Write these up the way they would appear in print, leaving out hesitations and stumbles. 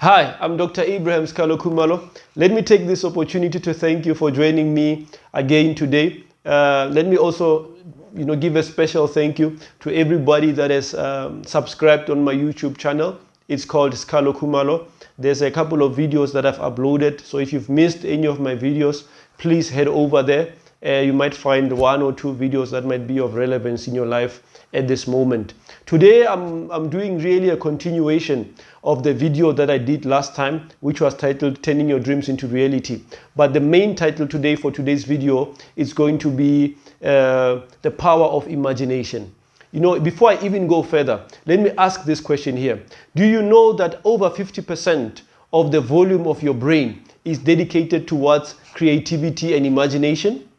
Hi, I'm Dr. Abraham Skalo Kumalo. Let me take this opportunity to thank you for joining me again today. Let me also give a special thank you to everybody that has subscribed on my YouTube channel. It's called Skalo Kumalo. There's a couple of videos that I've uploaded. So if you've missed any of my videos, please head over there. You might find one or two videos that might be of relevance in your life at this moment. Today I'm doing really a continuation of the video that I did last time, which was titled Turning Your Dreams into Reality. But the main title today for today's video is going to be the power of imagination. Before I even go further, let me ask this question here. Do you know that over 50% of the volume of your brain is dedicated towards creativity and imagination?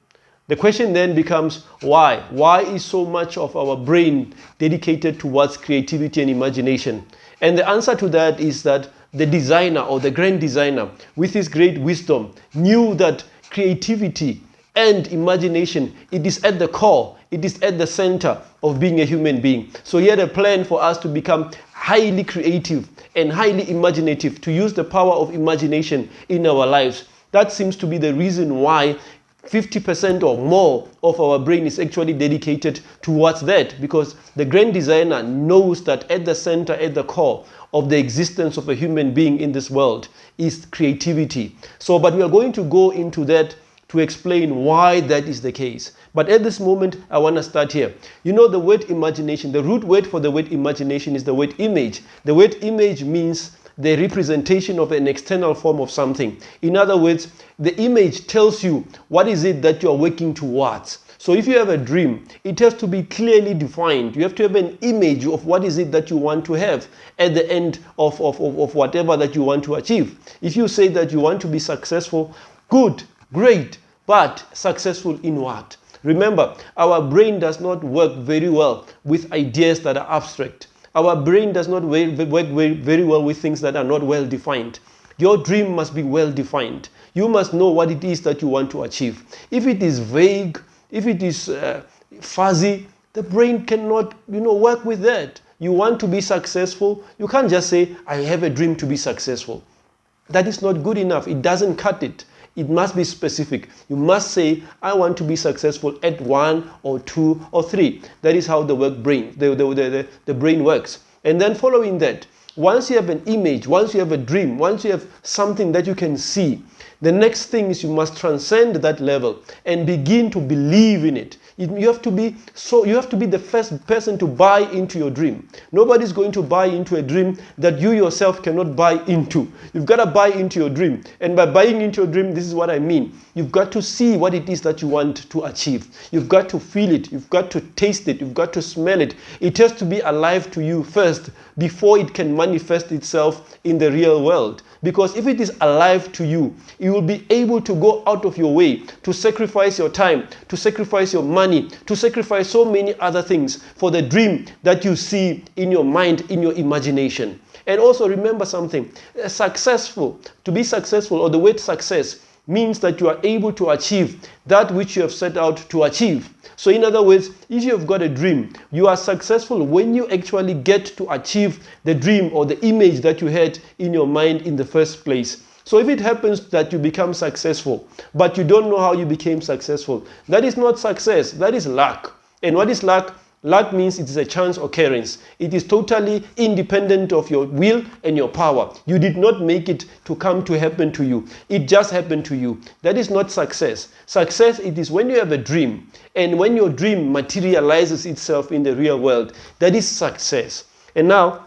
The question then becomes why? Why is so much of our brain dedicated towards creativity and imagination? And the answer to that is that the designer or the grand designer with his great wisdom knew that creativity and imagination, it is at the core, it is at the center of being a human being. So he had a plan for us to become highly creative and highly imaginative, to use the power of imagination in our lives. That seems to be the reason why 50% or more of our brain is actually dedicated towards that, because the grand designer knows that at the center, at the core of the existence of a human being in this world is creativity. But we are going to go into that to explain why that is the case. But at this moment, I want to start here. The word imagination, the root word for the word imagination is the word image. The word image means the representation of an external form of something. In other words, the image tells you what is it that you're working towards. So if you have a dream, it has to be clearly defined. You have to have an image of what is it that you want to have at the end of whatever that you want to achieve. If you say that you want to be successful, good, great, but successful in what? Remember, our brain does not work very well with ideas that are abstract. Our brain does not work very well with things that are not well defined. Your dream must be well defined. You must know what it is that you want to achieve. If it is vague, if it is fuzzy, the brain cannot work with that. You want to be successful, you can't just say, I have a dream to be successful. That is not good enough. It doesn't cut it. It must be specific. You must say, I want to be successful at 1 or 2 or 3. That is how the brain works. And then following that, once you have an image, once you have a dream, once you have something that you can see, the next thing is you must transcend that level and begin to believe in it. You have to be the first person to buy into your dream. Nobody's going to buy into a dream that you yourself cannot buy into. You've got to buy into your dream. And by buying into your dream, this is what I mean. You've got to see what it is that you want to achieve. You've got to feel it. You've got to taste it. You've got to smell it. It has to be alive to you first before it can manifest itself in the real world. Because if it is alive to you, you will be able to go out of your way to sacrifice your time, to sacrifice your money, to sacrifice so many other things for the dream that you see in your mind, in your imagination. And also remember something, to be successful, or the word success, means that you are able to achieve that which you have set out to achieve. So in other words, if you have got a dream, you are successful when you actually get to achieve the dream or the image that you had in your mind in the first place. So if it happens that you become successful, but you don't know how you became successful, that is not success, that is luck. And what is luck? Luck means it is a chance occurrence. It is totally independent of your will and your power. You did not make it to come to happen to you. It just happened to you. That is not success. Success, it is when you have a dream, and when your dream materializes itself in the real world. That is success. And now,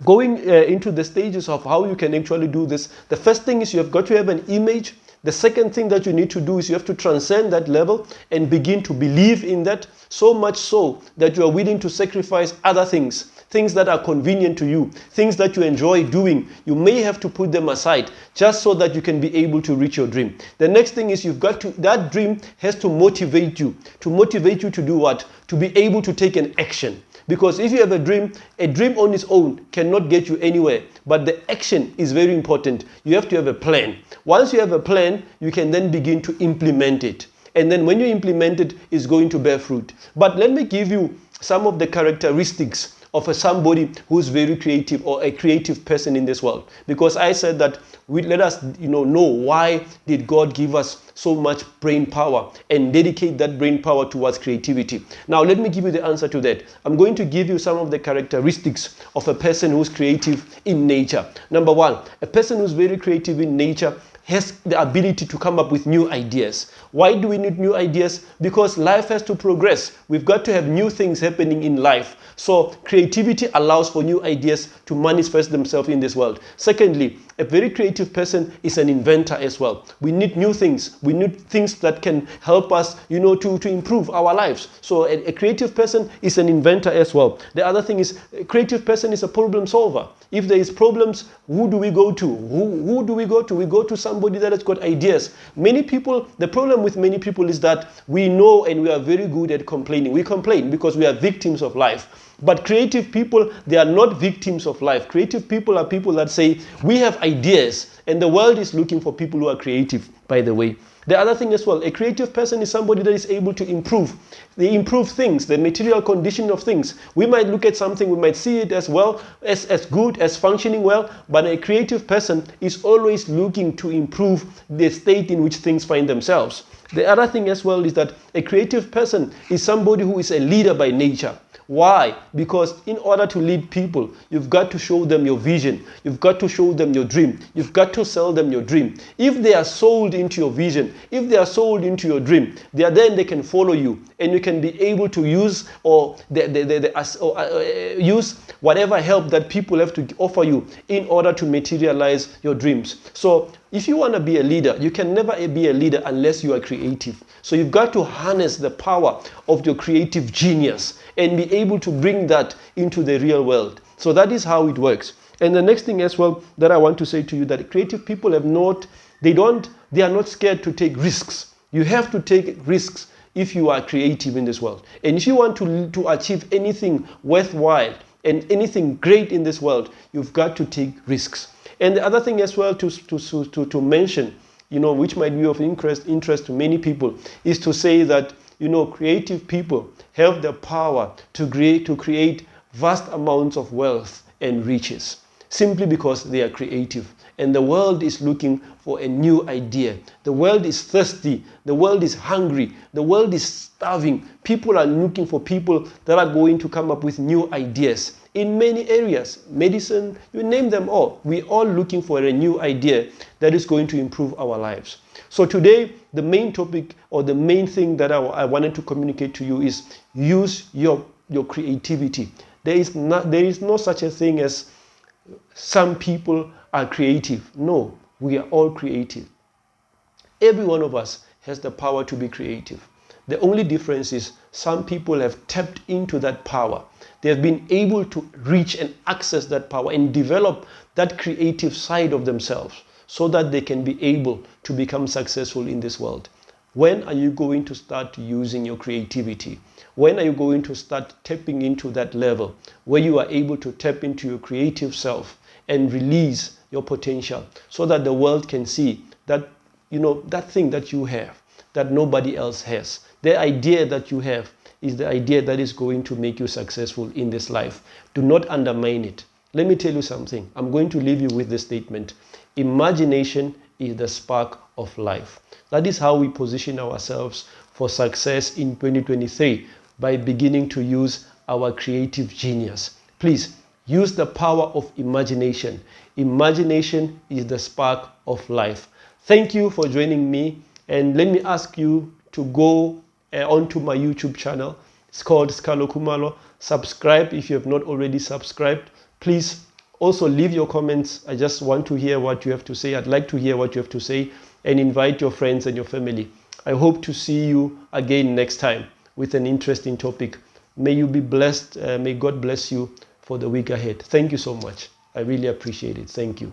going into the stages of how you can actually do this, the first thing is you have got to have an image. The second thing that you need to do is you have to transcend that level and begin to believe in that, so much so that you are willing to sacrifice other things that are convenient to you, things that you enjoy doing. You may have to put them aside just so that you can be able to reach your dream. The next thing is that dream has to motivate you to do what? To be able to take an action. Because if you have a dream on its own cannot get you anywhere. But the action is very important. You have to have a plan. Once you have a plan, you can then begin to implement it. And then when you implement it, it's going to bear fruit. But let me give you some of the characteristics of somebody who's very creative or a creative person in this world. Because I said that let us know why did God give us so much brain power and dedicate that brain power towards creativity. Now let me give you the answer to that. I'm going to give you some of the characteristics of a person who's creative in nature. Number one, a person who's very creative in nature has the ability to come up with new ideas. Why do we need new ideas? Because life has to progress. We've got to have new things happening in life. So creativity allows for new ideas to manifest themselves in this world. Secondly, a very creative person is an inventor as well. We need new things. We need things that can help us, to improve our lives. So a creative person is an inventor as well. The other thing is, a creative person is a problem solver. If there is problems, who do we go to? Who do we go to? We go to somebody that has got ideas. Many people, the problem with many people is that we know and we are very good at complaining. We complain because we are victims of life. But creative people, they are not victims of life. Creative people are people that say, we have ideas, and the world is looking for people who are creative, by the way. The other thing as well, a creative person is somebody that is able to improve. They improve things, the material condition of things. We might look at something, we might see it as well, as good, as functioning well, but a creative person is always looking to improve the state in which things find themselves. The other thing as well is that a creative person is somebody who is a leader by nature. Why? Because in order to lead people, you've got to show them your vision. You've got to show them your dream. You've got to sell them your dream. If they are sold into your vision, if they are sold into your dream, then they can follow you, and you can be able to use use whatever help that people have to offer you in order to materialize your dreams. So if you want to be a leader, you can never be a leader unless you are creative. So you've got to harness the power of your creative genius and be able to bring that into the real world. So that is how it works. And the next thing as well that I want to say to you, that creative people they are not scared to take risks. You have to take risks if you are creative in this world. And if you want to achieve anything worthwhile and anything great in this world, you've got to take risks. And the other thing as well to mention, which might be of interest to many people, is to say that, creative people have the power to create vast amounts of wealth and riches simply because they are creative. And the world is looking for a new idea. The world is thirsty. The world is hungry. The world is starving. People are looking for people that are going to come up with new ideas in many areas. Medicine, you name them all. We're all looking for a new idea that is going to improve our lives. So today, the main topic or the main thing that I wanted to communicate to you is use your creativity. There is no such a thing as some people are creative. No, we are all creative. Every one of us has the power to be creative. The only difference is some people have tapped into that power. They have been able to reach and access that power and develop that creative side of themselves so that they can be able to become successful in this world. When are you going to start using your creativity? When are you going to start tapping into that level where you are able to tap into your creative self and release your potential so that the world can see that, that thing that you have, that nobody else has. The idea that you have is the idea that is going to make you successful in this life. Do not undermine it. Let me tell you something. I'm going to leave you with this statement. Imagination is the spark of life. That is how we position ourselves for success in 2023, by beginning to use our creative genius. Please use the power of imagination. Imagination is the spark of life. Thank you for joining me, and let me ask you to go onto my YouTube channel. It's called Skalo Khumalo. Subscribe if you have not already subscribed. Please also leave your comments. I just want to hear what you have to say. I'd like to hear what you have to say, and invite your friends and your family. I hope to see you again next time with an interesting topic. May you be blessed. May God bless you for the week ahead. Thank you so much. I really appreciate it. Thank you.